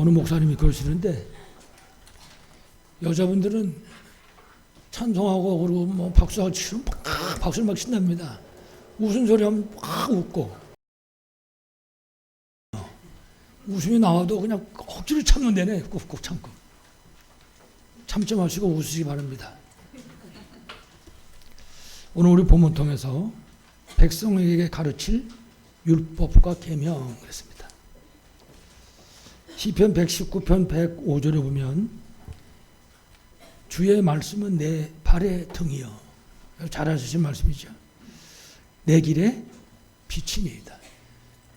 어느 목사님이 그러시는데 여자분들은 찬송하고 그러고 뭐 박수하고 치면 박수를 막 신납니다. 웃은 소리 하면 막 웃고 웃음이 나와도 그냥 억지로 참는 데네. 꾹꾹 참고 참지 마시고 웃으시기 바랍니다. 오늘 우리 본문 통해서 백성에게 가르칠 율법과 계명 그랬습니다. 시편 119편 105절에 보면 주의 말씀은 내 발의 등이요. 잘 아시는 말씀이죠. 내 길에 빛이니이다.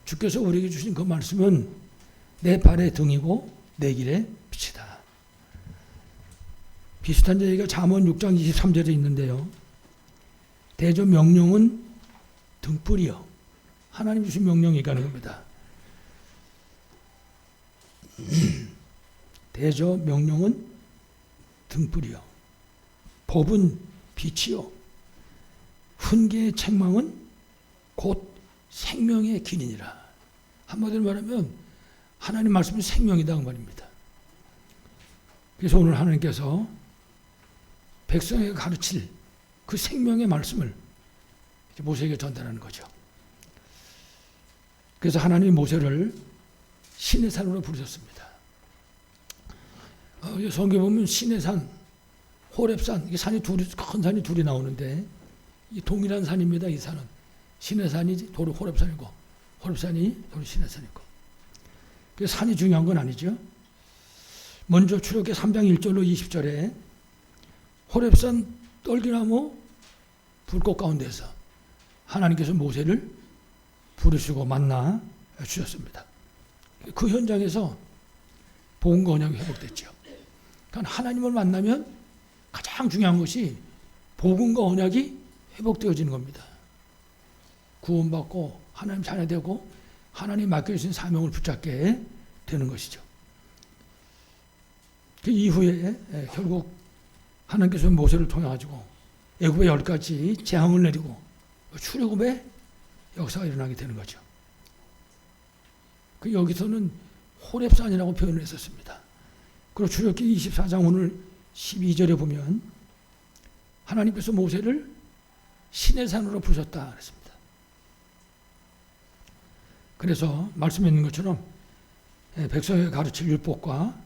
주께서 우리에게 주신 그 말씀은 내 발의 등이고 내 길의 빛이다. 비슷한 얘기가 잠언 6장 23절에 있는데요. 대저 명령은 등불이요. 하나님 주신 명령이 가는 겁니다. 대저 명령은 등불이요. 법은 빛이요. 훈계의 책망은 곧 생명의 길이니라. 한마디로 말하면 하나님 말씀은 생명이다 그 말입니다. 그래서 오늘 하나님께서 백성에게 가르칠 그 생명의 말씀을 모세에게 전달하는 거죠. 그래서 하나님이 모세를 신의 산으로 부르셨습니다. 성경에 보면 신의 산, 호렙산, 이게 산이 큰 산이 둘이 나오는데 이 동일한 산입니다. 이 산은 신의 산이 도로 호렙산이고 호렙산이 도로 신의 산이고. 그래서 산이 중요한 건 아니죠. 먼저 출애굽기 3장 1절로 20절에 호렙산 떨기나무 불꽃 가운데서 하나님께서 모세를 부르시고 만나 주셨습니다. 그 현장에서 복음과 언약이 회복됐죠. 그러니까 하나님을 만나면 가장 중요한 것이 복음과 언약이 회복되어지는 겁니다. 구원받고 하나님 자녀되고 하나님 맡겨주신 사명을 붙잡게 되는 것이죠. 그 이후에 결국 하나님께서 모세를 통해 가지고 애굽의 10가지 재앙을 내리고 출애굽의 역사가 일어나게 되는 거죠. 그 여기서는 호렙산이라고 표현을 했었습니다. 그리고 출애굽기 24장 오늘 12절에 보면 하나님께서 모세를 신의 산으로 부르셨다 그랬습니다. 그래서 말씀에 있는 것처럼 백성에게 가르칠 율법과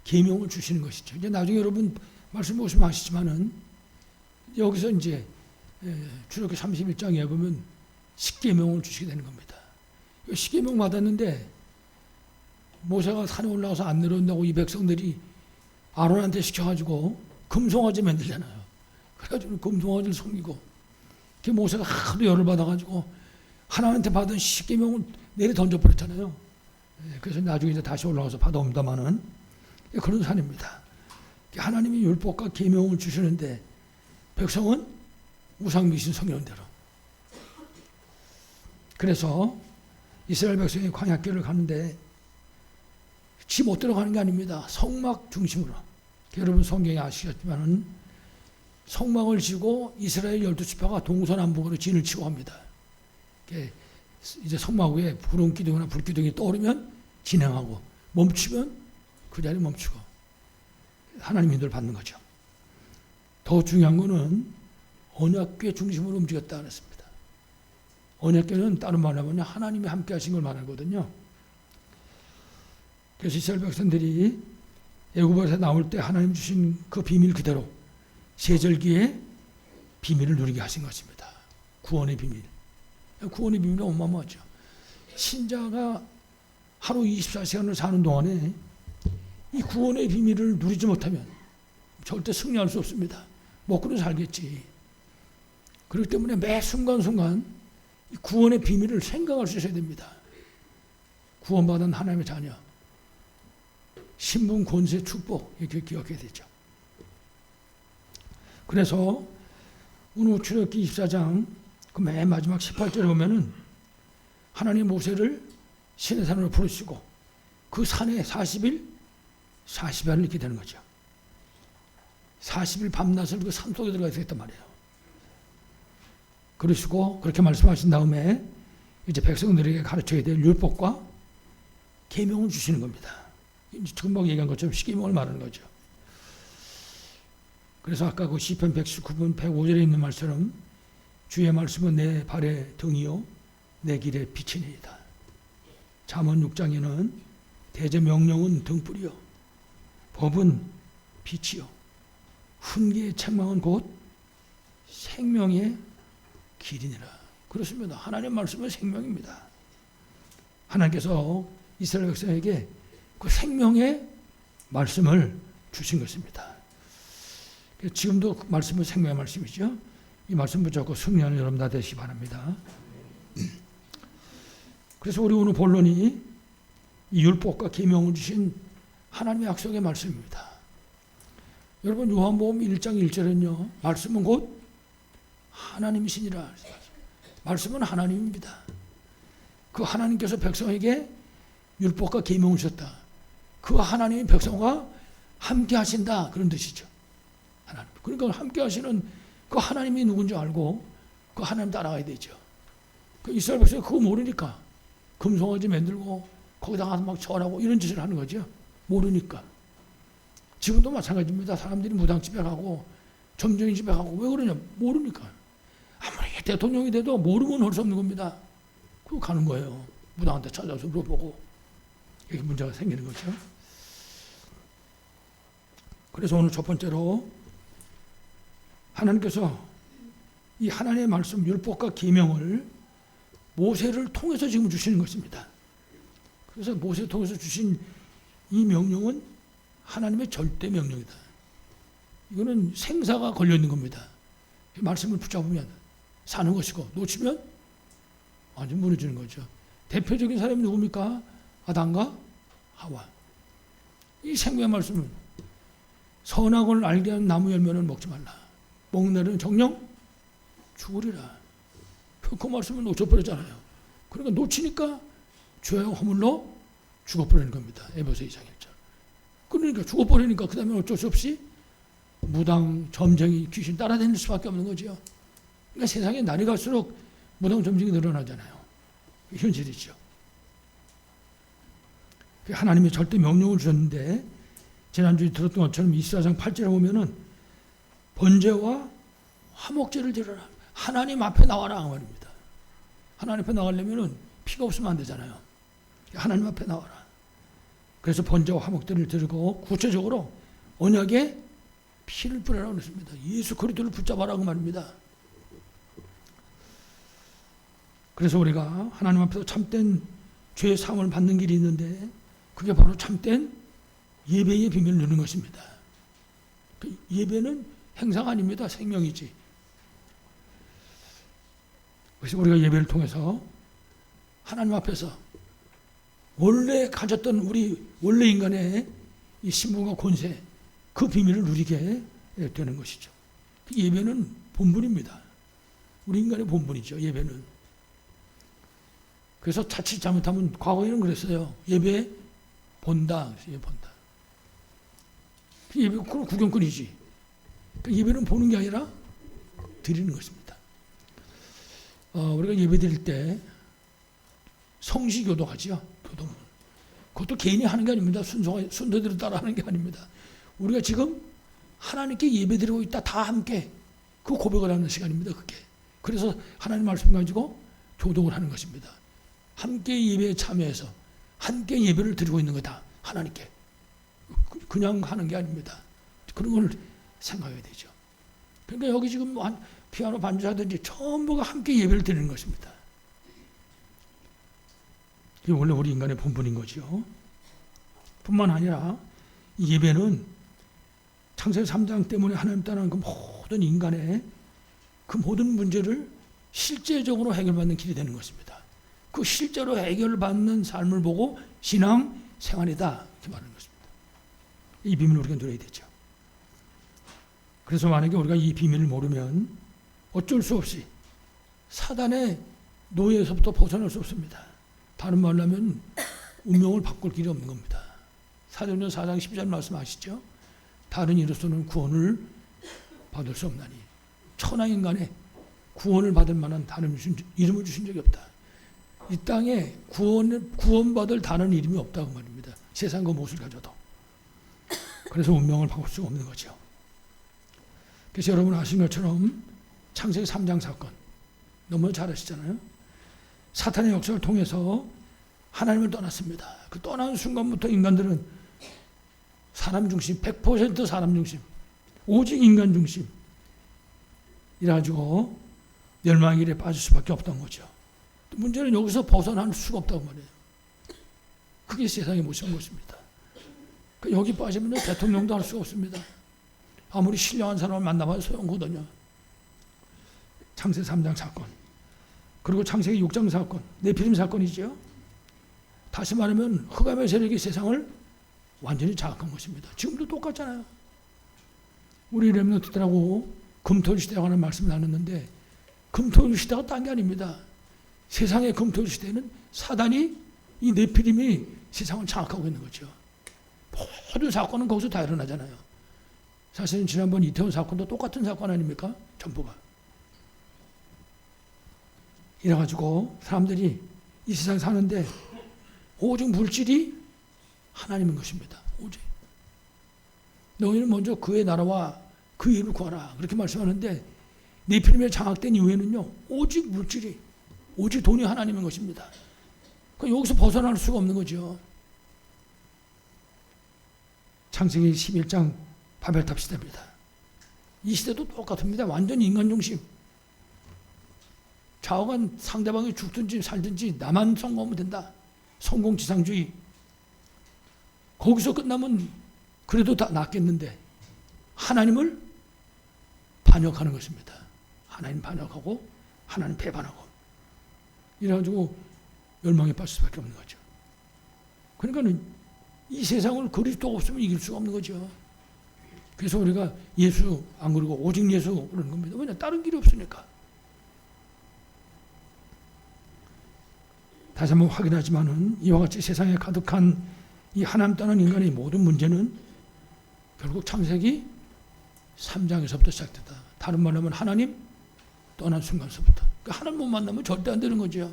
계명을 주시는 것이죠. 이제 나중에 여러분 말씀 보시면 아시지만은 여기서 이제 출애굽기 31장에 보면 십계명을 주시게 되는 겁니다. 십계명 받았는데 모세가 산에 올라가서 안 내려온다고 이 백성들이 아론한테 시켜가지고 금송아지 만들잖아요. 그래가지고 금송아지를 섬기고 그 모세가 하도 열을 받아가지고 하나님한테 받은 십계명을 내려 던져버렸잖아요. 그래서 나중에 이제 다시 올라가서 받아옵니다마는 그런 산입니다. 하나님이 율법과 계명을 주시는데 백성은 우상 미신 성경대로. 그래서 이스라엘 백성이 광야길을 가는데 지 못 들어가는 게 아닙니다. 성막 중심으로. 여러분 성경에 아시겠지만은 성막을 지고 이스라엘 12지파가 동서남북으로 진을 치고 합니다. 이제 성막 위에 불은 기둥이나 불기둥이 떠오르면 진행하고 멈추면 그 자리에 멈추고 하나님 인도를 받는 거죠. 더 중요한 거는 언약궤 중심으로 움직였다 그랬습니다. 언약궤는 다른 말로 하면 하나님이 함께 하신 걸 말하거든요. 그래서 이스라엘 백성들이 애굽에서 나올 때 하나님 주신 그 비밀 그대로 세절기에 비밀을 누리게 하신 것입니다. 구원의 비밀. 구원의 비밀은 어마어마하죠. 신자가 하루 24시간을 사는 동안에 이 구원의 비밀을 누리지 못하면 절대 승리할 수 없습니다. 먹고는 살겠지. 그렇기 때문에 매 순간순간 이 구원의 비밀을 생각할 수 있어야 됩니다. 구원받은 하나님의 자녀. 신분, 권세, 축복 이렇게 기억해야 되죠. 그래서 오늘 출애굽기 24장 그 맨 마지막 18절에 보면은 하나님 모세를 신의 산으로 부르시고 그 산에 40일, 40야를 있게 되는 거죠. 40일 밤낮을 그 산 속에 들어가 있었단 말이에요. 그러시고 그렇게 말씀하신 다음에 이제 백성들에게 가르쳐야 될 율법과 계명을 주시는 겁니다. 금방 얘기한 것처럼 십계명을 말하는 거죠. 그래서 아까 그 시편 119편 105절에 있는 말처럼 주의 말씀은 내 발의 등이요 내 길의 빛이니이다. 잠언 6장에는 대제 명령은 등불이요 법은 빛이요 훈계의 책망은 곧 생명의 길이니라. 그렇습니다. 하나님 말씀은 생명입니다. 하나님께서 이스라엘 백성에게 그 생명의 말씀을 주신 것입니다. 지금도 그 말씀은 생명의 말씀이죠. 이 말씀 붙잡고 승리하는 여러분 다 되시기 바랍니다. 그래서 우리 오늘 본론이 이 율법과 계명을 주신 하나님의 약속의 말씀입니다. 여러분 요한복음 1장 1절은요. 말씀은 곧 하나님이시니라. 말씀은 하나님입니다. 그 하나님께서 백성에게 율법과 계명을 주셨다. 그 하나님의 백성과 함께 하신다. 그런 뜻이죠. 하나님. 그러니까 함께 하시는 그 하나님이 누군지 알고 그 하나님 따라가야 되죠. 그 이스라엘 백성이 그거 모르니까 금송아지 만들고 거기다가 막 절하고 이런 짓을 하는 거죠. 모르니까. 지금도 마찬가지입니다. 사람들이 무당 집에 가고 점쟁이 집에 가고 왜 그러냐? 모르니까. 아무리 대통령이 돼도 모르면 할 수 없는 겁니다. 그리고 가는 거예요. 무당한테 찾아서 물어보고 이렇게 문제가 생기는 거죠. 그래서 오늘 첫 번째로 하나님께서 이 하나님의 말씀 율법과 계명을 모세를 통해서 지금 주시는 것입니다. 그래서 모세를 통해서 주신 이 명령은 하나님의 절대 명령이다. 이거는 생사가 걸려 있는 겁니다. 말씀을 붙잡으면 사는 것이고 놓치면 완전 무너지는 거죠. 대표적인 사람이 누굽니까? 아담과 하와. 이 생명의 말씀은 선악을 알게 하는 나무 열매는 먹지 말라. 먹는 날은 정령 죽으리라. 그 말씀을 놓쳐버렸잖아요. 그러니까 놓치니까 죄와 허물로 죽어버리는 겁니다. 에베소 2장 1절. 그러니까 죽어버리니까 그 다음에 어쩔 수 없이 무당, 점쟁이, 귀신 따라다닐 수밖에 없는 거죠. 그러니까 세상에 날이 갈수록 무당, 점쟁이 늘어나잖아요. 현실이죠. 하나님이 절대 명령을 주셨는데 지난주에 들었던 것처럼 이사야상 8절에 보면은 번제와 화목제를 드려라. 하나님 앞에 나와라 그 말입니다. 하나님 앞에 나가려면은 피가 없으면 안 되잖아요. 하나님 앞에 나와라. 그래서 번제와 화목제를 드리고 구체적으로 언약에 피를 뿌려라고 그랬습니다. 예수 그리스도를 붙잡아라 그 말입니다. 그래서 우리가 하나님 앞에서 참된 죄의 사함을 받는 길이 있는데 그게 바로 참된 예배의 비밀을 누리는 것입니다. 예배는 행사가 아닙니다. 생명이지. 그래서 우리가 예배를 통해서 하나님 앞에서 원래 가졌던 우리 원래 인간의 이 신분과 권세 그 비밀을 누리게 되는 것이죠. 예배는 본분입니다. 우리 인간의 본분이죠. 예배는. 그래서 자칫 잘못하면 과거에는 그랬어요. 예배 본다. 예배 본다. 예배 그건 구경거리지. 예배는 보는 게 아니라 드리는 것입니다. 우리가 예배 드릴 때 성시교도 하죠. 교도문. 그것도 개인이 하는 게 아닙니다. 순서대로 따라 하는 게 아닙니다. 우리가 지금 하나님께 예배 드리고 있다. 다 함께 그 고백을 하는 시간입니다. 그게. 그래서 하나님 말씀 가지고 교동을 하는 것입니다. 함께 예배에 참여해서 함께 예배를 드리고 있는 거다. 하나님께. 그냥 하는 게 아닙니다. 그런 걸 생각해야 되죠. 그러니까 여기 지금 피아노 반주자든지 전부가 함께 예배를 드리는 것입니다. 이게 원래 우리 인간의 본분인 거죠. 뿐만 아니라 이 예배는 창세기 3장 때문에 하나님 따르는 그 모든 인간의 그 모든 문제를 실제적으로 해결받는 길이 되는 것입니다. 그 실제로 해결받는 삶을 보고 신앙 생활이다 이렇게 말하는 것입니다. 이 비밀을 우리가 누려야 되죠. 그래서 만약에 우리가 이 비밀을 모르면 어쩔 수 없이 사단의 노예에서부터 벗어날 수 없습니다. 다른 말로 하면 운명을 바꿀 길이 없는 겁니다. 사도행전 4장 10절 말씀 아시죠? 다른 이로서는 구원을 받을 수 없나니 천하 인간에 구원을 받을 만한 다른 이름을 주신 적이 없다. 이 땅에 구원받을 다른 이름이 없다고 말입니다. 세상 그 무엇을 가져도. 그래서 운명을 바꿀 수가 없는 거죠. 그래서 여러분 아시는 것처럼 창세기 3장 사건 너무 잘 아시잖아요. 사탄의 역사를 통해서 하나님을 떠났습니다. 그 떠난 순간부터 인간들은 사람 중심, 100% 사람 중심, 오직 인간 중심 이래가지고 멸망의 길에 빠질 수밖에 없던 거죠. 또 문제는 여기서 벗어날 수가 없다고 말해요. 그게 세상의 모습인 것입니다. 여기 빠지면 대통령도 할 수가 없습니다. 아무리 신령한 사람을 만나봐도 소용없거든요. 창세기 3장 사건, 그리고 창세기 6장 사건, 네피림 사건이죠. 다시 말하면 흑암의 세력이 세상을 완전히 장악한 것입니다. 지금도 똑같잖아요. 우리 렘넌트들하고 금토일 시대라고 하는 말씀을 나눴는데 금토일 시대가 딴 게 아닙니다. 세상의 금토일 시대는 사단이 이 네피림이 세상을 장악하고 있는 거죠. 모든 사건은 거기서 다 일어나잖아요. 사실은 지난번 이태원 사건도 똑같은 사건 아닙니까? 전부가. 이래가지고 사람들이 이 세상 사는데 오직 물질이 하나님인 것입니다. 오직. 너희는 먼저 그의 나라와 그 일을 구하라. 그렇게 말씀하는데 네피림에 장악된 이후에는요. 오직 물질이, 오직 돈이 하나님인 것입니다. 여기서 벗어날 수가 없는 거죠. 창세기 11장 바벨탑 시대입니다. 이 시대도 똑같습니다. 완전히 인간 중심. 좌우간 상대방이 죽든지 살든지 나만 성공하면 된다. 성공지상주의. 거기서 끝나면 그래도 다 낫겠는데 하나님을 반역하는 것입니다. 하나님 반역하고 하나님 배반하고 이래가지고 멸망에 빠질 수밖에 없는 거죠. 그러니까 이 세상을 그리스도가 없으면 이길 수가 없는 거죠. 그래서 우리가 예수 안 그러고 오직 예수 그러는 겁니다. 왜냐? 다른 길이 없으니까. 다시 한번 확인하지만은 이와 같이 세상에 가득한 이 하나님 떠난 인간의 모든 문제는 결국 창세기 3장에서부터 시작됐다. 다른 말로 하면 하나님 떠난 순간서부터. 그러니까 하나님 못 만나면 절대 안 되는 거죠.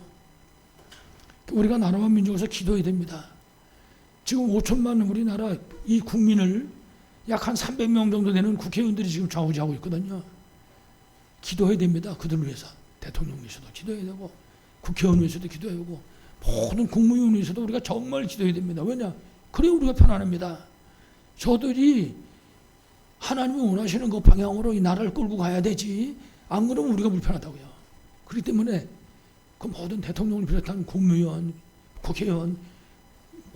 우리가 나라와 민족에서 기도해야 됩니다. 지금 5천만 우리나라 이 국민을 약 한 300명 정도 되는 국회의원들이 지금 좌우지하고 있거든요. 기도해야 됩니다. 그들을 위해서. 대통령 위해서도 기도해야 되고 국회의원 위해서도 기도해야 되고 모든 국무위원 위해서도 우리가 정말 기도해야 됩니다. 왜냐? 그래야 우리가 편안합니다. 저들이 하나님이 원하시는 그 방향으로 이 나라를 끌고 가야 되지 안 그러면 우리가 불편하다고요. 그렇기 때문에 그 모든 대통령을 비롯한 국무위원, 국회의원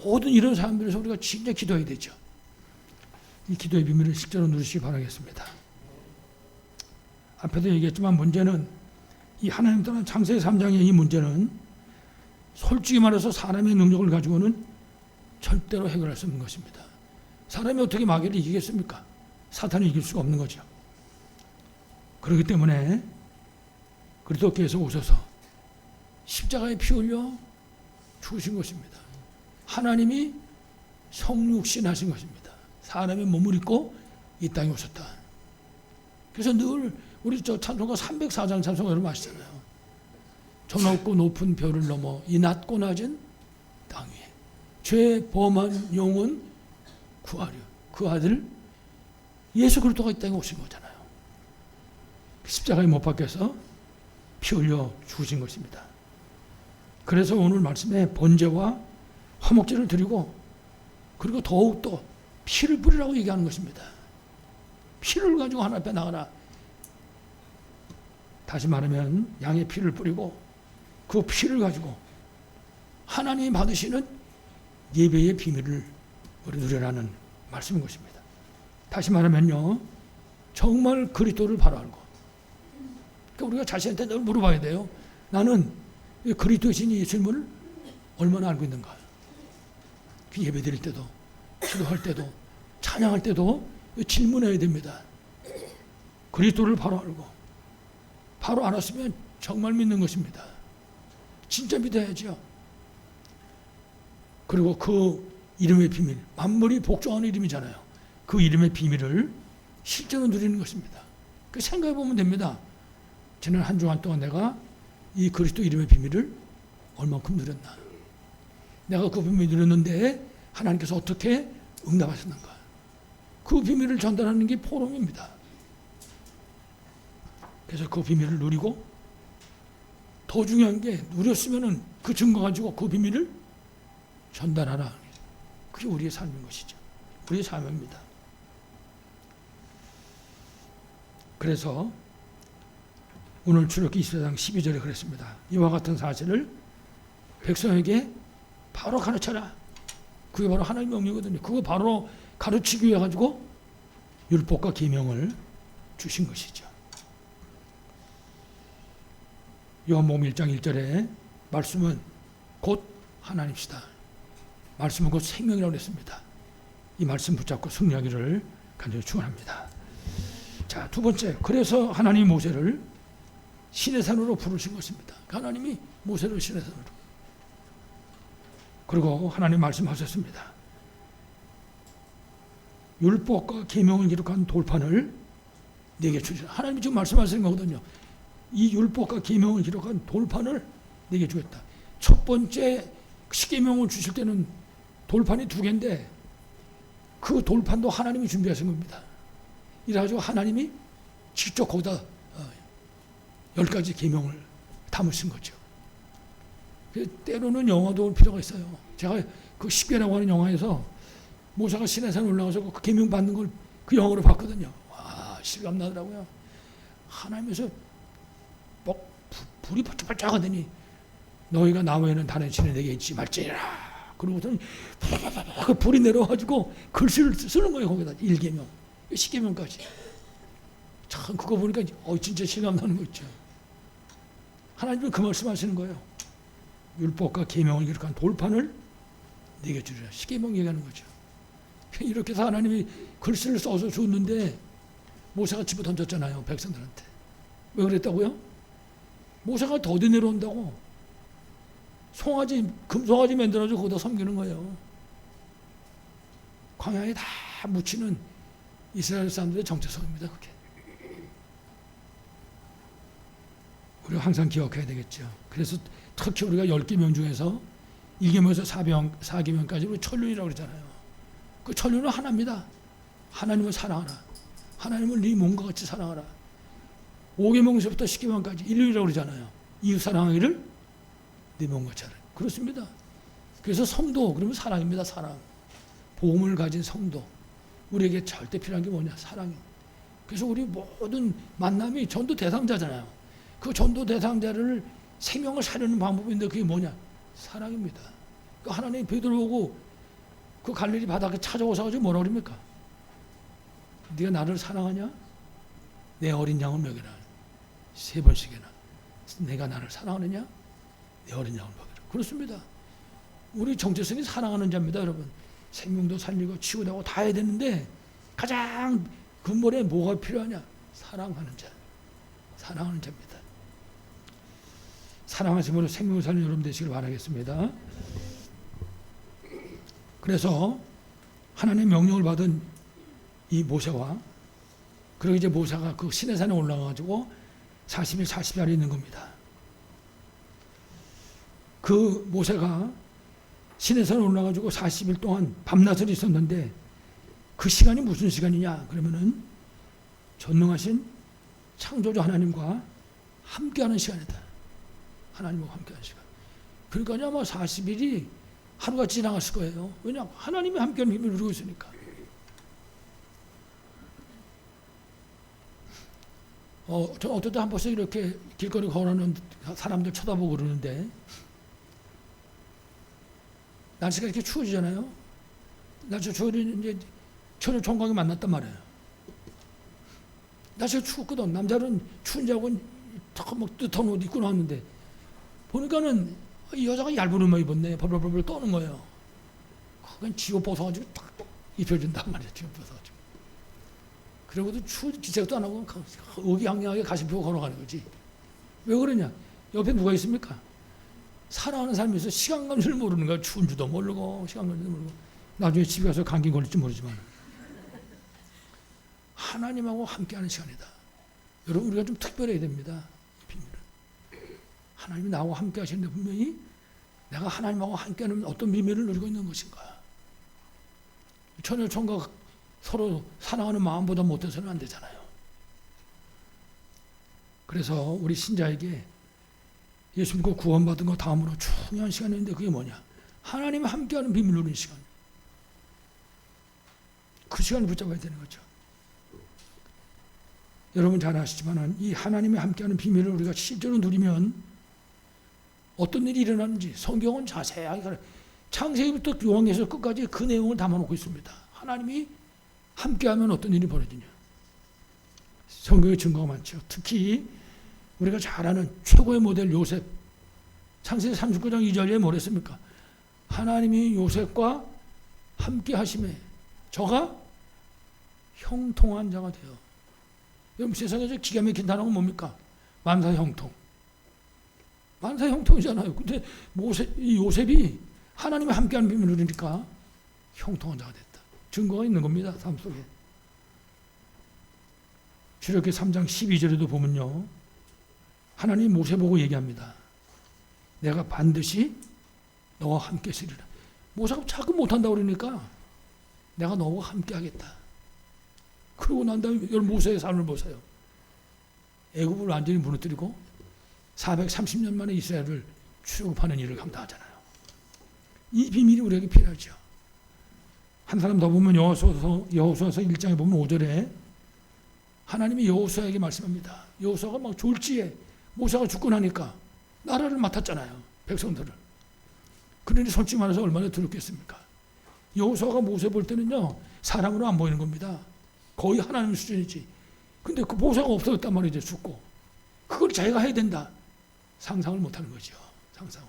모든 이런 사람들에서 우리가 진짜 기도해야 되죠. 이 기도의 비밀을 실제로 누리시기 바라겠습니다. 앞에도 얘기했지만 문제는 이 하나님 떠난 창세기 3장의 이 문제는 솔직히 말해서 사람의 능력을 가지고는 절대로 해결할 수 없는 것입니다. 사람이 어떻게 마귀를 이기겠습니까? 사탄을 이길 수가 없는 거죠. 그렇기 때문에 그리스도께서 오셔서 십자가에 피 흘려 죽으신 것입니다. 하나님이 성육신 하신 것입니다. 사람의 몸을 입고 이 땅에 오셨다. 그래서 늘 우리 찬송가 304장 찬송가 여러분 아시잖아요. 저 높고 높은 별을 넘어 이 낮고 낮은 땅 위에 죄 범한 영혼 구하려 그 아들 예수 그리스도가 이 땅에 오신 거잖아요. 십자가에 못 박혀서 피 흘려 죽으신 것입니다. 그래서 오늘 말씀에 번제와 화목제를 드리고 그리고 더욱더 피를 뿌리라고 얘기하는 것입니다. 피를 가지고 하나님 앞에 나가라. 다시 말하면 양의 피를 뿌리고 그 피를 가지고 하나님이 받으시는 예배의 비밀을 우리 누려라는 말씀인 것입니다. 다시 말하면요. 정말 그리스도를 바로 알고 그러니까 우리가 자신한테 늘 물어봐야 돼요. 나는 그리스도이신 예수님을 얼마나 알고 있는가. 그 예배 드릴 때도 기도할 때도 찬양할 때도 질문해야 됩니다. 그리스도를 바로 알고 바로 알았으면 정말 믿는 것입니다. 진짜 믿어야죠. 그리고 그 이름의 비밀, 만물이 복종하는 이름이잖아요. 그 이름의 비밀을 실제로 누리는 것입니다. 그 생각해 보면 됩니다. 지난 한 주간 동안 내가 이 그리스도 이름의 비밀을 얼만큼 누렸나. 내가 그 비밀을 누렸는데 하나님께서 어떻게 응답하셨는가. 그 비밀을 전달하는 게 포럼입니다. 그래서 그 비밀을 누리고 더 중요한 게 누렸으면은 그 증거 가지고 그 비밀을 전달하라. 그게 우리의 삶인 것이죠. 우리의 사명입니다. 그래서 오늘 출애굽기 24장 12절에 그랬습니다. 이와 같은 사실을 백성에게 바로 가르쳐라. 그게 바로 하나님의 명령이거든요. 그거 바로 가르치기 위해 가지고 율법과 계명을 주신 것이죠. 요한복음 1장 1절에 말씀은 곧 하나님이시다. 말씀은 곧 생명이라고 했습니다. 이 말씀 붙잡고 승리하기를 간절히 축원합니다. 자, 두 번째, 그래서 하나님이 모세를 시내산으로 부르신 것입니다. 하나님이 모세를 시내산으로. 그리고 하나님 말씀하셨습니다. 율법과 계명을 기록한 돌판을 내게 주시라. 하나님이 지금 말씀하시는 거거든요. 이 율법과 계명을 기록한 돌판을 내게 주겠다. 첫 번째 십계명을 주실 때는 돌판이 2개인데 그 돌판도 하나님이 준비하신 겁니다. 이래가지고 하나님이 직접 거기다 10가지 계명을 담으신 거죠. 때로는 영화도 올 필요가 있어요. 제가 그 10계라고 하는 영화에서 모세가 시내산 올라가서 그 계명 받는 걸 그 영화로 봤거든요. 와, 실감 나더라고요. 하나님께서 막 불이 반짝반짝 하더니 너희가 나 외에는 다른 신을 내게 있지 말지니라. 그러고서는 그 불이 내려와가지고 글씨를 쓰는 거예요. 거기다 1계명, 10계명까지. 참 그거 보니까 진짜 실감 나는 거 있죠. 하나님은 그 말씀하시는 거예요. 율법과 계명을 기록한 돌판을 내게 주리라. 10계명 얘기하는 거죠. 이렇게 해서 하나님이 글씨를 써서 줬는데 모세가 집어 던졌잖아요. 백성들한테. 왜 그랬다고요? 모세가 더디 내려온다고 송아지, 금송아지 만들어서 거기다 섬기는 거예요. 광야에 다 묻히는 이스라엘 사람들의 정체성입니다. 그게. 우리가 항상 기억해야 되겠죠. 그래서 특히 우리가 10계명 중에서 1계명에서 4계명까지 우리 천륜이라고 그러잖아요. 그 천륜은 하나입니다. 하나님을 사랑하라. 하나님을 네 몸과 같이 사랑하라. 5계명에서부터 10계명까지 인륜이라고 그러잖아요. 이웃 사랑하기를 네 몸과 같이 하라. 그렇습니다. 그래서 성도 그러면 사랑입니다. 사랑. 복음을 가진 성도. 우리에게 절대 필요한 게 뭐냐? 사랑이에요. 그래서 우리 모든 만남이 전도 대상자잖아요. 그 전도 대상자를 생명을 살리는 방법인데 그게 뭐냐? 사랑입니다. 그 하나님 베드로 보고 그 갈릴리 바다에 찾아오셔 가지고 뭐라 그럽니까? 네가 나를 사랑하냐? 내 어린 양을 먹여라. 3번씩이나. 내가 나를 사랑하느냐? 내 어린 양을 먹여라. 그렇습니다. 우리 정체성이 사랑하는 자입니다, 여러분. 생명도 살리고 치유되고 다 해야 되는데 가장 근본에 뭐가 필요하냐? 사랑하는 자. 사랑하는 자입니다. 사랑하심으로 생명을 살리는 여러분 되시길 바라겠습니다. 그래서 하나님의 명령을 받은 이 모세와 그리고 이제 모세가 그 시내산에 올라가가지고 40일 40야를 있는 겁니다. 그 모세가 시내산에 올라가지고 40일 동안 밤낮을 있었는데 그 시간이 무슨 시간이냐? 그러면은 전능하신 창조주 하나님과 함께하는 시간이다. 하나님과 함께하는 시간. 그러니까 아마 40일이 하루같이 지나갔을 거예요. 왜냐하면 하나님이 함께하는 힘을 누리고 있으니까. 저 어떨 때 한 번씩 이렇게 길거리 걸어오는 사람들 쳐다보고 그러는데 날씨가 이렇게 추워지잖아요. 날씨가 추워지면 이제 철을 총각이 만났단 말이에요. 날씨가 추웠거든. 남자는 추운 자고 막 뜨거운 옷 입고 나왔는데 보니까는 이 여자가 얇은 옷만 입었네. 벌벌벌 떠는 거예요. 그건 지옷 벗어가지고 딱 입혀준단 말이야. 지옷 벗어가지고. 그러고도 기색도 안 하고 의기양양하게 가시피고 걸어가는 거지. 왜 그러냐? 옆에 누가 있습니까? 사랑하는 사람이 있어 시간 감수를 모르는 거야. 추운 줄도 모르고 시간 감수도 모르고 나중에 집에 가서 감기 걸릴지 모르지만 하나님하고 함께하는 시간이다. 여러분 우리가 좀 특별해야 됩니다. 하나님이 나하고 함께 하시는데 분명히 내가 하나님하고 함께하는 어떤 비밀을 누리고 있는 것인가. 처녀 총각 서로 사랑하는 마음보다 못해서는 안 되잖아요. 그래서 우리 신자에게 예수 믿고 구원받은 거 다음으로 중요한 시간인데 그게 뭐냐? 하나님과 함께하는 비밀 누리는 시간. 그 시간을 붙잡아야 되는 거죠. 여러분 잘 아시지만 이 하나님과 함께하는 비밀을 우리가 실제로 누리면 어떤 일이 일어나는지 성경은 자세하게 창세기부터 요한계시록 끝까지 그 내용을 담아놓고 있습니다. 하나님이 함께하면 어떤 일이 벌어지냐. 성경의 증거가 많죠. 특히 우리가 잘 아는 최고의 모델 요셉. 창세기 39장 2절에 뭐랬습니까? 하나님이 요셉과 함께 하심에 저가 형통한 자가 되어. 여러분 세상에서 기가 막힌 단어가 뭡니까? 만사형통. 만사형통이잖아요. 근데 요셉이 하나님과 함께하는 비밀을 누리니까 형통한 자가 됐다. 증거가 있는 겁니다. 삶 속에. 출애굽기 3장 12절에도 보면요. 하나님이 모세 보고 얘기합니다. 내가 반드시 너와 함께 쓰리라. 모세가 자꾸 못한다고 그러니까 내가 너와 함께 하겠다. 그러고 난 다음에 여러분 모세의 삶을 보세요. 애굽을 완전히 무너뜨리고 430년 만에 이스라엘을 출애굽하는 일을 감당하잖아요. 이 비밀이 우리에게 필요하죠. 한 사람 더 보면 여호수아서 1장에 보면 5절에 하나님이 여호수아에게 말씀합니다. 여호수아가 막 졸지에 모세가 죽고 나니까 나라를 맡았잖아요. 백성들을. 그러니 솔직히 말해서 얼마나 두렵겠습니까? 여호수아가 모세 볼 때는요. 사람으로 안 보이는 겁니다. 거의 하나님 수준이지. 근데 그 모세가 없어졌단 말이죠. 죽고. 그걸 자기가 해야 된다. 상상을 못하는 거죠. 상상을.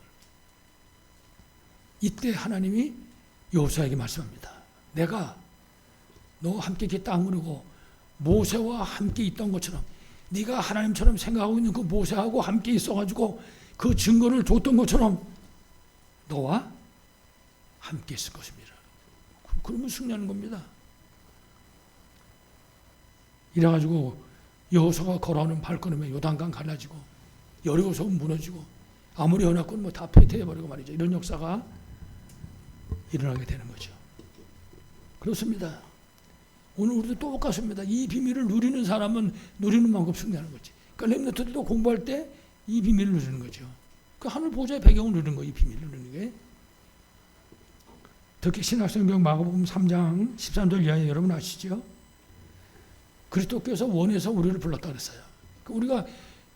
이때 하나님이 여호수아에게 말씀합니다. 내가 너와 함께 이렇게 땅 무르고 모세와 함께 있던 것처럼 네가 하나님처럼 생각하고 있는 그 모세하고 함께 있어가지고 그 증거를 줬던 것처럼 너와 함께 있을 것입니다. 그러면 승리하는 겁니다. 이래가지고 여호수아가 걸어오는 발걸음에 요단강 갈라지고 여리고성 무너지고 아모리 연합군 다 폐퇴해버리고 말이죠. 이런 역사가 일어나게 되는 거죠. 그렇습니다. 오늘 우리도 똑같습니다. 이 비밀을 누리는 사람은 누리는 만큼 승리하는 거지. 그러니까 렘넌트들도 공부할 때 이 비밀을 누리는 거죠. 그 하늘 보좌의 배경을 누리는 거예요. 이 비밀을 누리는 게. 특히 신약성경 마가복음 3장 13절 이하에 여러분 아시죠? 그리스도께서 원해서 우리를 불렀다 그랬어요. 우리가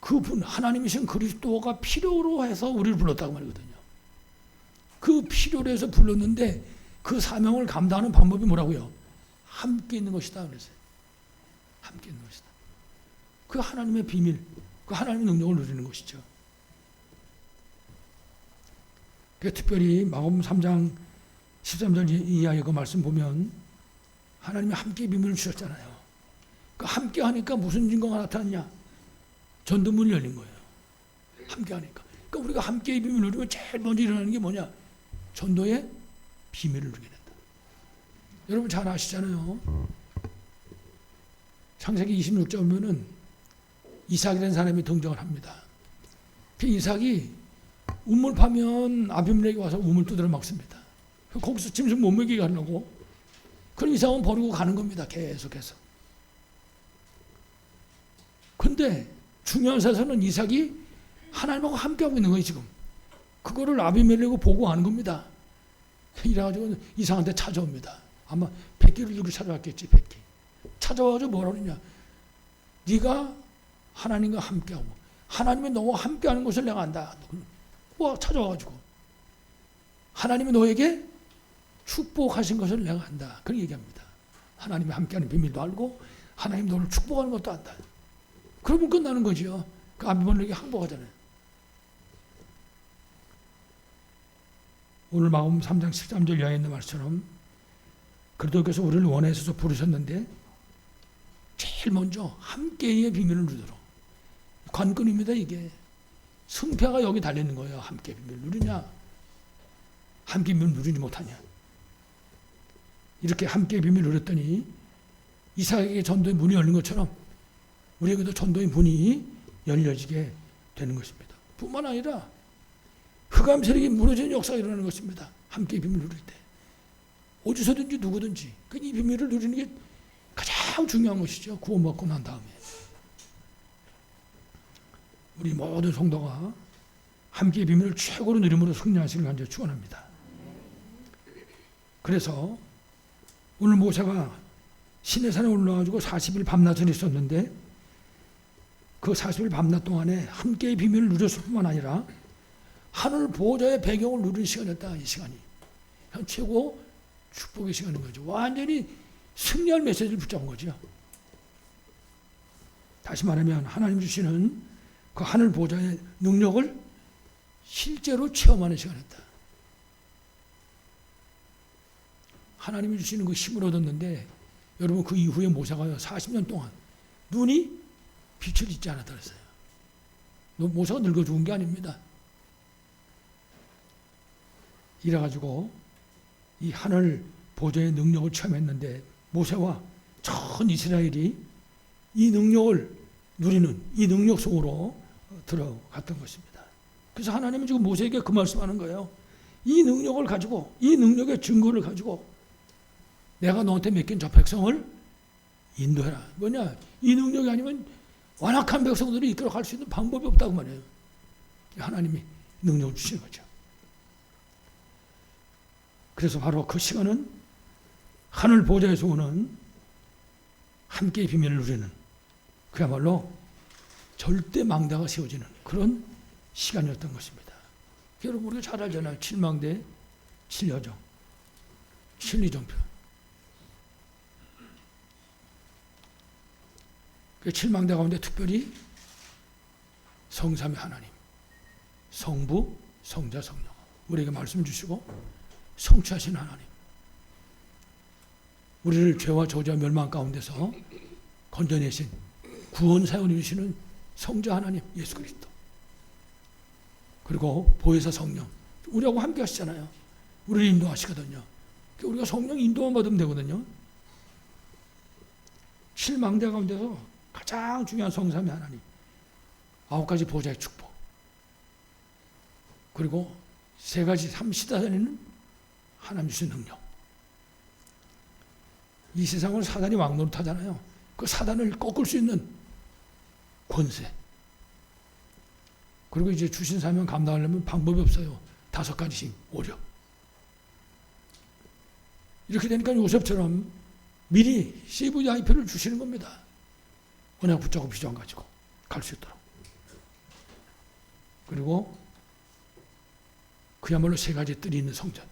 그분 하나님이신 그리스도가 필요로 해서 우리를 불렀다고 말이거든요. 그 필요로 해서 불렀는데 그 사명을 감당하는 방법이 뭐라고요? 함께 있는 것이다 그랬어요. 함께 있는 것이다. 그 하나님의 비밀, 그 하나님의 능력을 누리는 것이죠. 특별히 마가복음 3장 13절 이하의 그 말씀 보면 하나님이 함께 비밀을 주셨잖아요. 그 함께 하니까 무슨 증거가 나타났냐? 전도문이 열린 거예요. 함께 하니까. 그러니까 우리가 함께의 비밀을 누리면 제일 먼저 일어나는 게 뭐냐? 전도의 비밀을 누리게 된다. 여러분 잘 아시잖아요. 창세기 26장 보면은 이삭이라는 사람이 등장을 합니다. 그 이삭이 우물 파면 아비멜렉이 와서 우물 두드려 막습니다. 거기서 짐승 못 먹이게 하려고. 그럼 이삭은 버리고 가는 겁니다. 계속해서. 근데 중요한 사실은 이삭이 하나님하고 함께하고 있는 거예요, 지금. 그거를 아비멜렉이 보고 하는 겁니다. 이래가지고 이삭한테 찾아옵니다. 아마 백기를 들고 찾아왔겠지, 백기. 찾아와가지고 뭐라 그러냐. 네가 하나님과 함께하고 하나님이 너와 함께하는 것을 내가 안다. 와, 찾아와가지고 하나님이 너에게 축복하신 것을 내가 안다. 그렇게 얘기합니다. 하나님이 함께하는 비밀도 알고 하나님 너를 축복하는 것도 안다. 그러면 끝나는 거죠. 그 아비멜렉이 항복하잖아요. 오늘 마가복음 3장 13절 이하에 있는 말처럼 그리스도께서 우리를 원해서 부르셨는데 제일 먼저 함께의 비밀을 누리도록 관건입니다. 이게 승패가 여기 달리는 거예요. 함께 비밀 누리냐 함께 비밀 누리지 못하냐. 이렇게 함께 비밀 누렸더니 이삭에게 전도의 문이 열린 것처럼 우리에게도 전도의 문이 열려지게 되는 것입니다. 뿐만 아니라 흑암 세력이 무너지는 역사가 일어나는 것입니다. 함께 비밀 누릴 때 어디서든지 누구든지 이 비밀을 누리는 게 가장 중요한 것이죠. 구원받고 난 다음에 우리 모든 성도가 함께 비밀을 최고로 누림으로 승리하시길 간절히 축원합니다. 그래서 오늘 모세가 시내산에 올라가지고 40일 밤낮을 있었는데 그 40일 밤낮 동안에 함께의 비밀을 누렸을 뿐만 아니라 하늘 보호자의 배경을 누리는 시간이었다. 이 시간이 최고 축복의 시간인 거죠. 완전히 승리할 메시지를 붙잡은 거죠. 다시 말하면 하나님 주시는 그 하늘 보호자의 능력을 실제로 체험하는 시간이었다. 하나님이 주시는 그 힘을 얻었는데 여러분 그 이후에 모세가 40년 동안 눈이 빛을 잊지 않았다 그랬어요. 모세가 늙어 죽은 게 아닙니다. 이래가지고 이 하늘 보좌의 능력을 체험했는데 모세와 전 이스라엘이 이 능력을 누리는 이 능력 속으로 들어갔던 것입니다. 그래서 하나님은 지금 모세에게 그 말씀하는 거예요. 이 능력을 가지고 이 능력의 증거를 가지고 내가 너한테 맡긴 저 백성을 인도해라. 뭐냐? 이 능력이 아니면 완악한 백성들을 이끌어갈 수 있는 방법이 없다고 말해요. 하나님이 능력을 주시는 거죠. 그래서 바로 그 시간은 하늘 보좌에서 오는 함께의 비밀을 누리는 그야말로 절대 망대가 세워지는 그런 시간이었던 것입니다. 여러분 우리가 잘 알잖아요. 7망대, 7여정, 7이정표. 그 7망대 가운데 특별히 성삼위 하나님, 성부, 성자, 성령 우리에게 말씀 주시고 성취하신 하나님, 우리를 죄와 저주와 멸망 가운데서 건져내신 구원 사역을 이루시는 성자 하나님 예수 그리스도, 그리고 보혜사 성령 우리하고 함께 하시잖아요. 우리를 인도하시거든요. 우리가 성령 인도만 받으면 되거든요. 7망대 가운데서 가장 중요한 성삼위 하나님, 9가지 보좌의 축복, 그리고 3가지 삼시다다니는 하나님 주신 능력. 이 세상을 사단이 왕노릇하잖아요. 그 사단을 꺾을 수 있는 권세. 그리고 이제 주신 사명 감당하려면 방법이 없어요. 5가지 힘, 오력. 이렇게 되니까 요셉처럼 미리 CVIP를 주시는 겁니다. 언약 붙잡고 비전 가지고 갈 수 있도록. 그리고 그야말로 3가지 뜰이 있는 성전.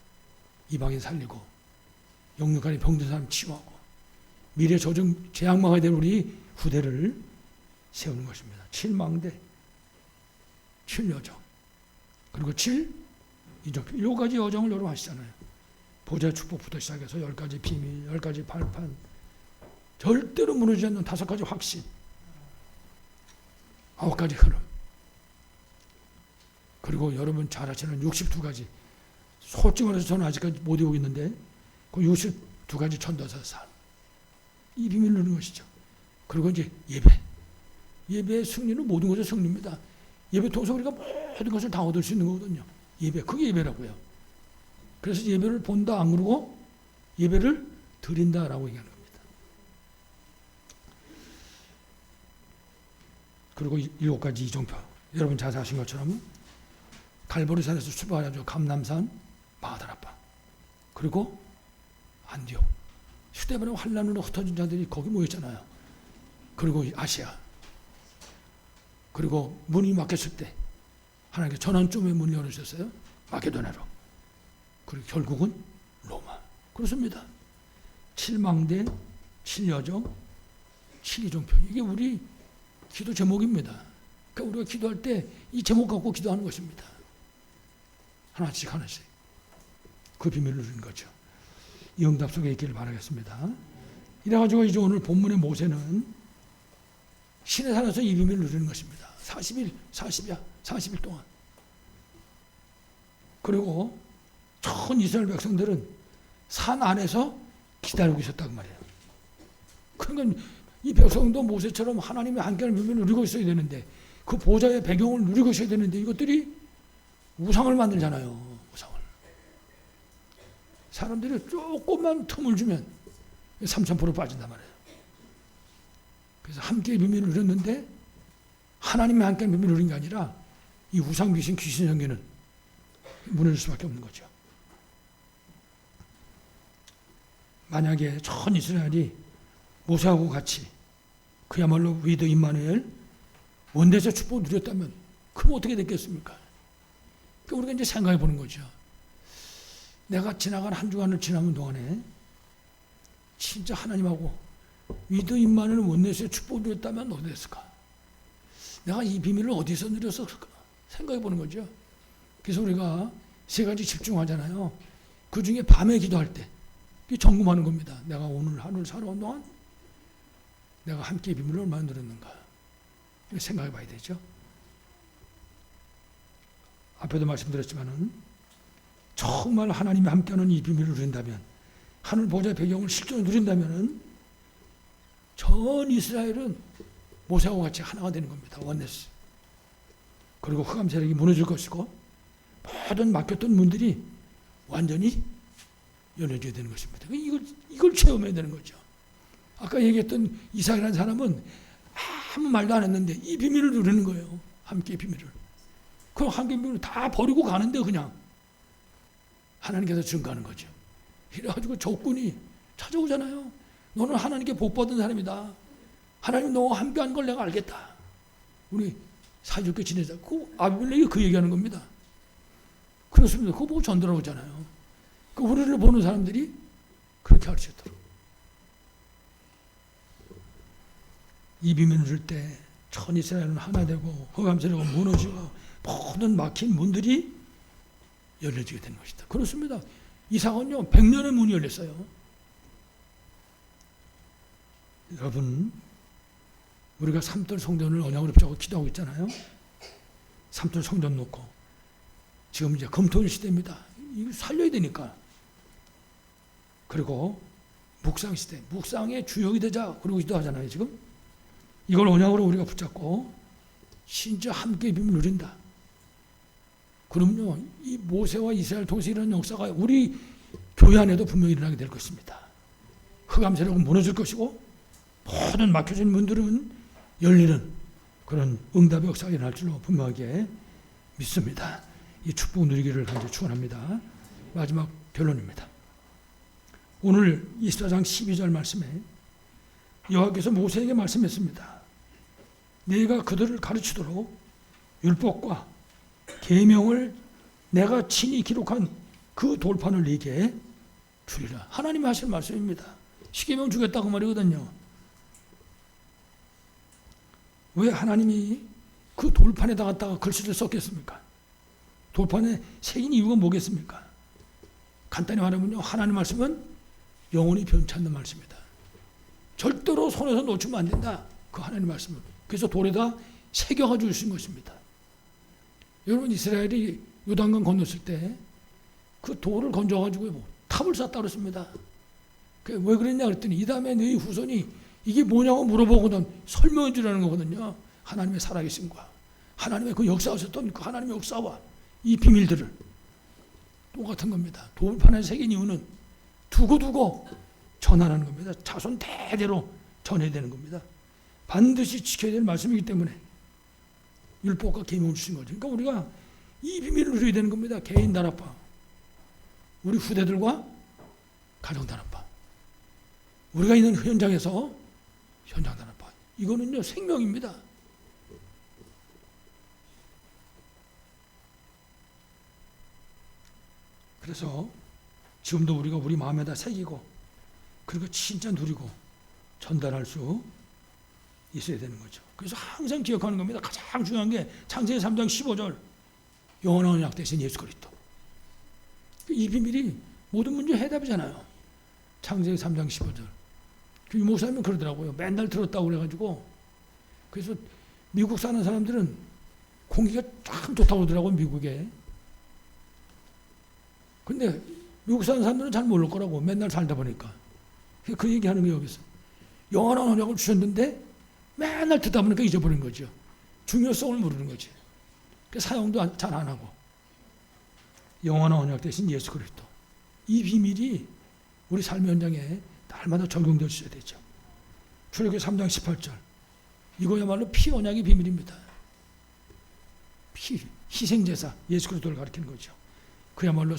이방인 살리고 영육간에 병든 사람 치유하고 미래 조정 재앙망하게 될 우리 후대를 세우는 것입니다. 7망대, 7여정, 그리고 7이정표. 7가지 여정을 여러분 하시잖아요. 보좌 축복부터 시작해서 10가지 비밀, 10가지 발판, 절대로 무너지지 않는 5가지 확신, 9가지 흐름, 그리고 여러분 잘 아시는 62가지. 솔직히 말해서 저는 아직까지 못 외우고 있는데 그 62가지 천도사 삶, 이 비밀을 누리는 것이죠. 그리고 이제 예배, 예배의 승리는 모든 것의 승리입니다. 예배 통해서 우리가 모든 것을 다 얻을 수 있는 거거든요. 예배, 그게 예배라고요. 그래서 예배를 본다 안 그러고 예배를 드린다라고 얘기하는 겁니다. 그리고 7가지 이정표, 여러분 잘 아신 것처럼 갈보리산에서 출발하죠. 감남산, 바다라파, 그리고 안디옥, 휴대폰의 환란으로 흩어진 자들이 거기 모였잖아요. 그리고 아시아, 그리고 문이 막혔을 때 하나님께 전환점의 문을 열어주셨어요. 마케도냐로. 그리고 결국은 로마. 그렇습니다. 7망대, 7여정, 7이정표. 이게 우리 기도 제목입니다. 그러니까 우리가 기도할 때 이 제목 갖고 기도하는 것입니다. 하나씩 하나씩. 그 비밀을 누리는 거죠. 이 응답 속에 있기를 바라겠습니다. 이래가지고 이제 오늘 본문의 모세는 시내산에서 이 비밀을 누리는 것입니다. 40일 동안. 그리고 전 이스라엘 백성들은 산 안에서 기다리고 있었다고 말이에요. 그러니까 이 백성도 모세처럼 하나님의 함께하는 비밀을 누리고 있어야 되는데 그 보좌의 배경을 누리고 있어야 되는데 이것들이 우상을 만들잖아요. 우상을. 사람들이 조금만 틈을 주면 3,000% 빠진단 말이에요. 그래서 함께의 비밀을 누렸는데 하나님의 함께의 비밀을 누린 게 아니라 이 우상 귀신 성계는 무너질 수밖에 없는 거죠. 만약에 전 이스라엘이 모세하고 같이 그야말로 위드 임마누엘 원대자 축복을 누렸다면 그럼 어떻게 됐겠습니까? 그러니까 우리가 이제 생각해 보는 거죠. 내가 지나간 한 주간을 지나는 동안에 진짜 하나님하고 위드 임마누엘 원대자의 축복을 누렸다면 어떻게 됐을까? 내가 이 비밀을 어디서 누렸을까? 생각해 보는 거죠. 그래서 우리가 세 가지 집중하잖아요. 그 중에 밤에 기도할 때 점검하는 겁니다. 내가 오늘 하루를 살아온 동안 내가 함께 비밀을 얼마나 누렸는가 생각해 봐야 되죠. 앞에도 말씀드렸지만은 정말 하나님이 함께하는 이 비밀을 누린다면, 하늘 보좌의 배경을 실제로 누린다면은 전 이스라엘은 모세하고 같이 하나가 되는 겁니다. 원네스. 그리고 흑암 세력이 무너질 것이고 모든 막혔던 문들이 완전히 열려져야 되는 것입니다. 이걸 체험해야 되는 거죠. 아까 얘기했던 이삭이라는 사람은 아무 말도 안 했는데 이 비밀을 누리는 거예요. 함께 비밀을. 그럼 함께 비밀을 다 버리고 가는데 그냥 하나님께서 증거하는 거죠. 이래가지고 적군이 찾아오잖아요. 너는 하나님께 복 받은 사람이다. 하나님 너와 함께한 걸 내가 알겠다. 우리 사이좋게 지내자. 아비멜렉이 그 얘기하는 겁니다. 그렇습니다. 그거 보고 전달하잖아요. 우리를 보는 사람들이 그렇게 할 수 있도록. 이 비밀을 줄 때 전 이스라엘은 하나 되고 흑암 세력은 무너지고 모든 막힌 문들이 열려지게 되는 것이다. 그렇습니다. 이삭은요 100년의 문이 열렸어요. 여러분, 우리가 삼돌 성전을 언약으로 붙잡고 기도하고 있잖아요. 삼돌 성전 놓고 지금 이제 금토일 시대입니다. 이거 살려야 되니까. 그리고 묵상 시대, 묵상의 주역이 되자 그러고 기도하잖아요. 지금 이걸 언약으로 우리가 붙잡고 진짜 함께 비밀을 누린다. 그럼요, 이 모세와 이스라엘 통해서 이런 역사가 우리 교회 안에도 분명히 일어나게 될 것입니다. 흑암 세력은 무너질 것이고 모든 막혀진 문들은 열리는 그런 응답의 역사가 일어날 줄로 분명하게 믿습니다. 이 축복 누리기를 간절히 축원합니다. 마지막 결론입니다. 오늘 24장 12절 말씀에 여호와께서 모세에게 말씀했습니다. 네가 그들을 가르치도록 율법과 계명을 내가 친히 기록한 그 돌판을 네게 주리라. 하나님이 하실 말씀입니다. 십계명 주겠다고 말이거든요. 왜 하나님이 그 돌판에다 갖다가 글씨를 썼겠습니까? 돌판에 새긴 이유가 뭐겠습니까? 간단히 말하면요, 하나님 말씀은 영원히 변치 않는 말씀이다. 절대로 손에서 놓치면 안 된다. 그 하나님 말씀을. 그래서 돌에다 새겨가지고 주신 것입니다. 여러분, 이스라엘이 요단강 건넜을 때 그 돌을 건져가지고 탑을 쌓았다 그랬습니다. 왜 그랬냐 그랬더니 이 다음에 너희 후손이 이게 뭐냐고 물어보고는 설명해 주라는 거거든요. 하나님의 살아계심과 하나님의 그 역사하셨던 그 하나님의 역사와 이 비밀들을 똑같은 겁니다. 돌판에 새긴 이유는 두고두고 전하라는 겁니다. 자손 대대로 전해야 되는 겁니다. 반드시 지켜야 될 말씀이기 때문에 율법과 계명을 주신 거죠. 그러니까 우리가 이 비밀을 누려야 되는 겁니다. 개인 다락방, 우리 후대들과 가정 다락방, 우리가 있는 현장에서 현장 다락방. 이거는요 생명입니다. 그래서 지금도 우리가 우리 마음에다 새기고 그리고 진짜 누리고 전달할 수 있어야 되는 거죠. 그래서 항상 기억하는 겁니다. 가장 중요한 게 창세기 3장 15절 영원한 언약 대신 예수 그리스도. 이 비밀이 모든 문제 해답이잖아요. 창세기 3장 15절. 그 유목사님은 그러더라고요. 맨날 들었다고 그래가지고. 그래서 미국 사는 사람들은 공기가 참 좋다고 그러더라고요. 미국에. 근데 미국 사는 사람들은 잘 모를 거라고. 맨날 살다 보니까. 그 얘기하는 게 여기서. 영원한 언약을 주셨는데 맨날 듣다 보니까 잊어버린 거죠. 중요성을 모르는 거지. 사용도 잘 안 하고. 영원한 언약 대신 예수 그리스도. 이 비밀이 우리 삶의 현장에 날마다 적용될 수 있어야 되죠. 출애굽기 3장 18절. 이거야말로 피 언약의 비밀입니다. 희생제사 예수 그리스도를 가리키는 거죠. 그야말로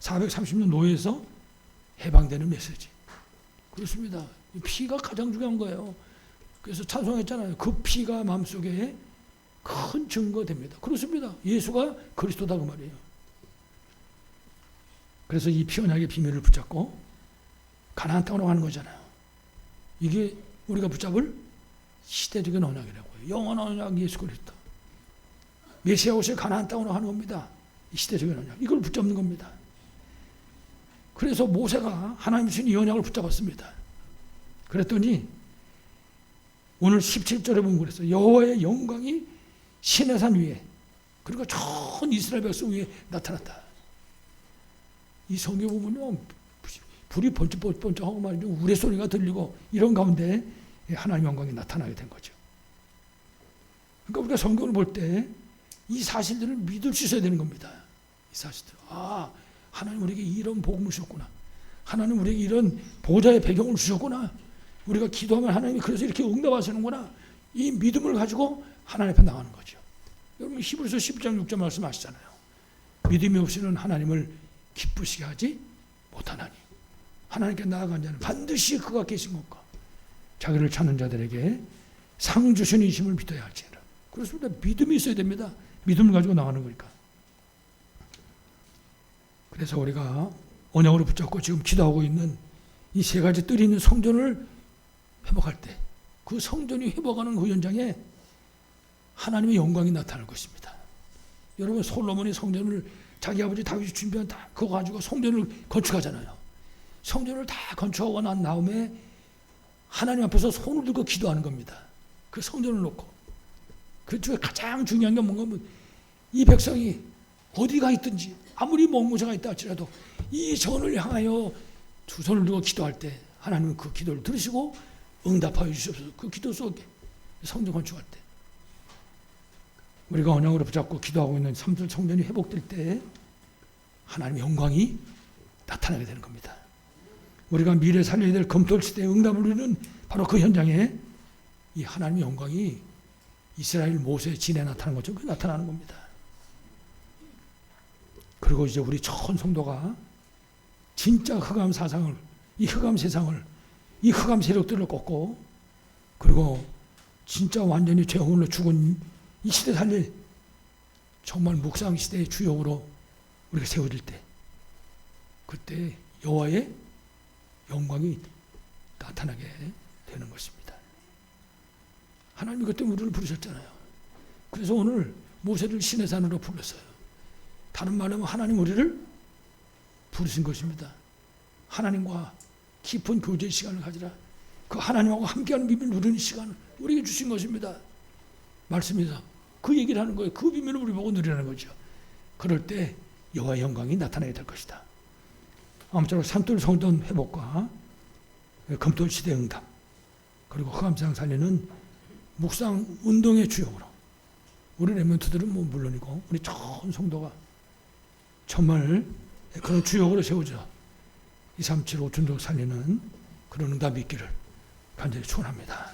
430년 노예에서 해방되는 메시지. 그렇습니다. 피가 가장 중요한 거예요. 그래서 찬송했잖아요. 그 피가 마음속에 큰 증거됩니다. 그렇습니다. 예수가 그리스도다 그 말이에요. 그래서 이 피 언약의 비밀을 붙잡고 가나안 땅으로 가는 거잖아요. 이게 우리가 붙잡을 시대적인 언약이라고요. 영원한 언약 예수 그리스도. 메시아 오실 가나안 땅으로 가는 겁니다. 이 시대적인 언약. 이걸 붙잡는 겁니다. 그래서 모세가 하나님 주신 이 언약을 붙잡았습니다. 그랬더니 오늘 17절에 보면 그랬어요. 여호와의 영광이 시내산 위에 그리고 전 이스라엘 백성 위에 나타났다. 이 성경 보면요, 불이 번쩍번쩍하고 말이죠, 우레소리가 들리고 이런 가운데 하나님의 영광이 나타나게 된 거죠. 그러니까 우리가 성경을 볼 때 이 사실들을 믿을 수 있어야 되는 겁니다. 이 사실들. 아, 하나님 우리에게 이런 복음을 주셨구나. 하나님 우리에게 이런 보좌의 배경을 주셨구나. 우리가 기도하면 하나님이 그래서 이렇게 응답하시는구나. 이 믿음을 가지고 하나님 앞에 나가는 거죠. 여러분 히브리서 10장 6절 말씀하시잖아요. 믿음이 없이는 하나님을 기쁘시게 하지 못하나니 하나님께 나아간 자는 반드시 그가 계신 것과 자기를 찾는 자들에게 상 주시는 이심을 믿어야 할지니라. 그렇습니다. 믿음이 있어야 됩니다. 믿음을 가지고 나가는 거니까. 그래서 우리가 언약으로 붙잡고 지금 기도하고 있는 이 세 가지 뜰이 있는 성전을 회복할 때 그 성전이 회복하는 그 현장에 하나님의 영광이 나타날 것입니다. 여러분 솔로몬이 성전을 자기 아버지 다윗이 준비한 다 그거 가지고 성전을 건축하잖아요. 성전을 다 건축하고 난 다음에 하나님 앞에서 손을 들고 기도하는 겁니다. 그 성전을 놓고. 그 중에 가장 중요한 게 뭔가 이 백성이 어디가 있든지 아무리 먼 곳에 있다 할지라도 이 전을 향하여 두 손을 들고 기도할 때 하나님은 그 기도를 들으시고 응답하여 주시옵소서. 그 기도 속에 성전 건축할 때 우리가 언약으로 붙잡고 기도하고 있는 성전이 회복될 때 하나님의 영광이 나타나게 되는 겁니다. 우리가 미래 살려야 될 검토시대의 응답을 누리는 바로 그 현장에 이 하나님의 영광이 이스라엘 모세의 진에 나타나는 것처럼 그 나타나는 겁니다. 그리고 이제 우리 전 성도가 진짜 흑암 사상을, 이 흑암 세상을, 이 흑암 세력들을 꺾고 그리고 진짜 완전히 죄악으로 죽은 이 시대 살릴 정말 묵상 시대의 주역으로 우리가 세워질 때 그때 여호와의 영광이 나타나게 되는 것입니다. 하나님이 그때 우리를 부르셨잖아요. 그래서 오늘 모세를 신의 산으로 불렀어요. 다른 말로 하면 하나님 우리를 부르신 것입니다. 하나님과 깊은 교제의 시간을 가지라. 그 하나님하고 함께하는 비밀을 누리는 시간을 우리에게 주신 것입니다. 말씀에서 그 얘기를 하는 거예요. 그 비밀을 우리 보고 누리라는 거죠. 그럴 때 여호와의 영광이 나타나게 될 것이다. 아무쪼록 산돌 성전 회복과 금돌 시대 응답 그리고 흑암상 살리는 묵상 운동의 주역으로 우리 렘넌트들은 뭐 물론이고 우리 전 성도가 정말 그런 주역으로 세워져 237 5천족 살리는 그런 응답이 있기를 간절히 축원합니다.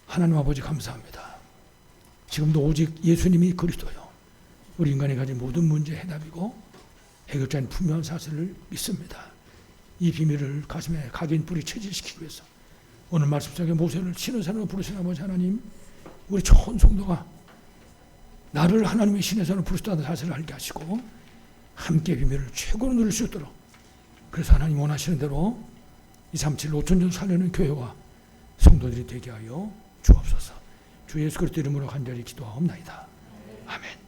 하나님 아버지 감사합니다. 지금도 오직 예수님이 그리스도요 우리 인간이 가진 모든 문제의 해답이고 해결자인 분명한 사실을 믿습니다. 이 비밀을 가슴에 각인 뿌리 체질시키기 위해서 오늘 말씀 속에 모세를 신의 산으로 부르신 아버지 하나님 우리 전 성도가 나를 하나님의 신의 산으로 부르셨다는 사실을 알게 하시고 함께 비밀을 최고로 누릴 수 있도록 그래서 하나님 원하시는 대로 237 5천전 살려는 교회와 성도들이 되게 하여 주옵소서. 주 예수 그리스도 이름으로 간절히 기도하옵나이다. 아멘.